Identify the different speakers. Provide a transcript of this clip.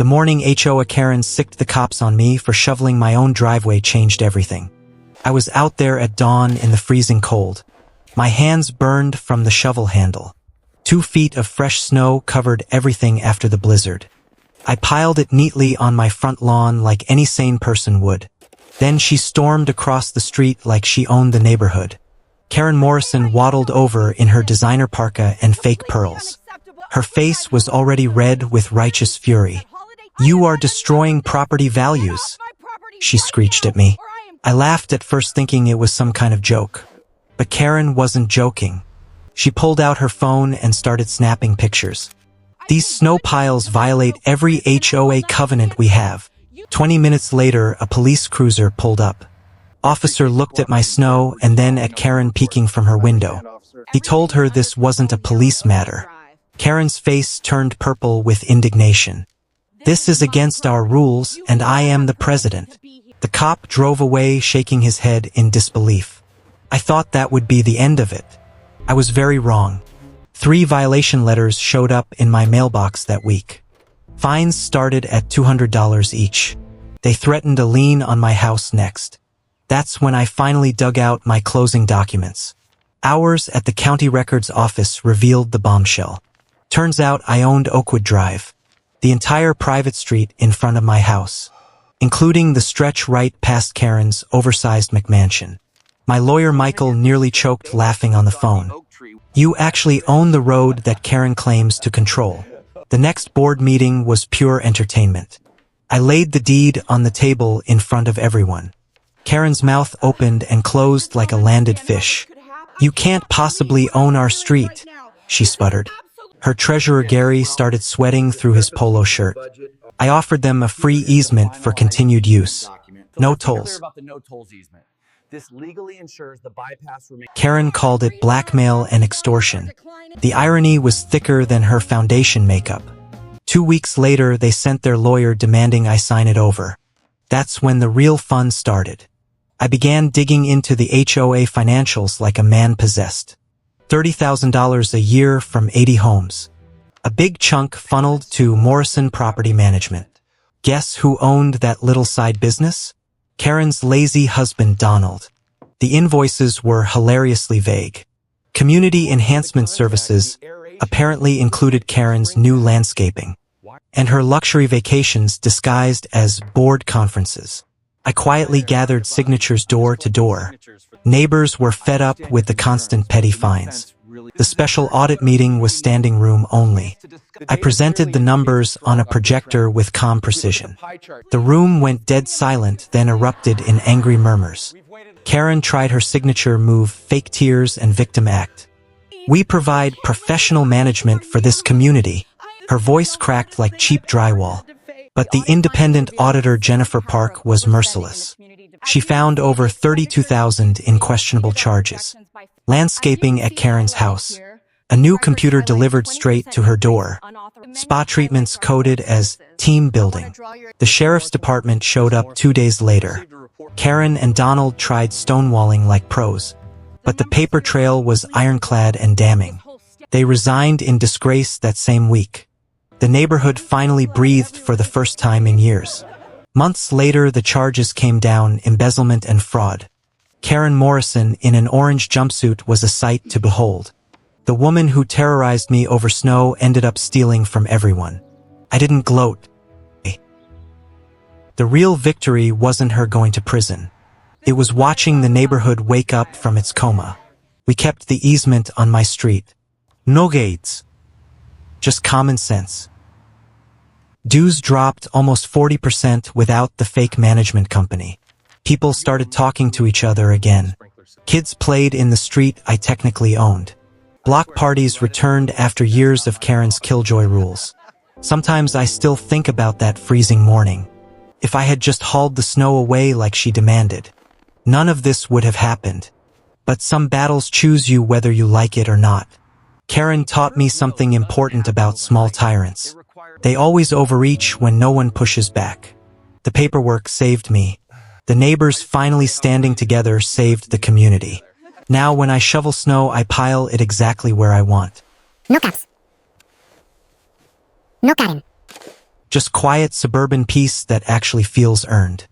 Speaker 1: The morning HOA Karen sicked the cops on me for shoveling my own driveway changed everything. I was out there at dawn in the freezing cold. My hands burned from the shovel handle. 2 feet of fresh snow covered everything after the blizzard. I piled it neatly on my front lawn like any sane person would. Then she stormed across the street like she owned the neighborhood. Karen Morrison waddled over in her designer parka and fake pearls. Her face was already red with righteous fury. "You are destroying property values," she screeched at me. I laughed at first thinking it was some kind of joke. But Karen wasn't joking. She pulled out her phone and started snapping pictures. "These snow piles violate every HOA covenant we have." 20 minutes later, a police cruiser pulled up. Officer looked at my snow and then at Karen peeking from her window. He told her this wasn't a police matter. Karen's face turned purple with indignation. "This is against our rules, and I am the president." The cop drove away, shaking his head in disbelief. I thought that would be the end of it. I was very wrong. 3 violation letters showed up in my mailbox that week. Fines started at $200 each. They threatened a lien on my house next. That's when I finally dug out my closing documents. Hours at the county records office revealed the bombshell. Turns out I owned Oakwood Drive, the entire private street in front of my house, including the stretch right past Karen's oversized McMansion. My lawyer Michael nearly choked laughing on the phone. "You actually own the road that Karen claims to control." The next board meeting was pure entertainment. I laid the deed on the table in front of everyone. Karen's mouth opened and closed like a landed fish. "You can't possibly own our street," she sputtered. Her treasurer Gary started sweating through his polo shirt. I offered them a free easement for continued use. No tolls. Karen called it blackmail and extortion. The irony was thicker than her foundation makeup. 2 weeks later, they sent their lawyer demanding I sign it over. That's when the real fun started. I began digging into the HOA financials like a man possessed. $30,000 a year from 80 homes. A big chunk funneled to Morrison Property Management. Guess who owned that little side business? Karen's lazy husband, Donald. The invoices were hilariously vague. Community enhancement services apparently included Karen's new landscaping, and her luxury vacations disguised as board conferences. I quietly gathered signatures door to door. Neighbors were fed up with the constant petty fines. The special audit meeting was standing room only. I presented the numbers on a projector with calm precision. The room went dead silent, then erupted in angry murmurs. Karen tried her signature move, fake tears and victim act. "We provide professional management for this community." Her voice cracked like cheap drywall. But the independent auditor Jennifer Park was merciless. She found over $32,000 in questionable charges. Landscaping at Karen's house. A new computer delivered straight to her door. Spa treatments coded as team building. The sheriff's department showed up 2 days later. Karen and Donald tried stonewalling like pros, but the paper trail was ironclad and damning. They resigned in disgrace that same week. The neighborhood finally breathed for the first time in years. Months later, the charges came down: embezzlement and fraud. Karen Morrison in an orange jumpsuit was a sight to behold. The woman who terrorized me over snow ended up stealing from everyone. I didn't gloat. The real victory wasn't her going to prison. It was watching the neighborhood wake up from its coma. We kept the easement on my street. No gates. Just common sense. Dues dropped almost 40% without the fake management company. People started talking to each other again. Kids played in the street I technically owned. Block parties returned after years of Karen's killjoy rules. Sometimes I still think about that freezing morning. If I had just hauled the snow away like she demanded, none of this would have happened. But some battles choose you whether you like it or not. Karen taught me something important about small tyrants. They always overreach when no one pushes back. The paperwork saved me. The neighbors finally standing together saved the community. Now when I shovel snow, I pile it exactly where I want.
Speaker 2: No caps. No Karen.
Speaker 1: Just quiet suburban peace that actually feels earned.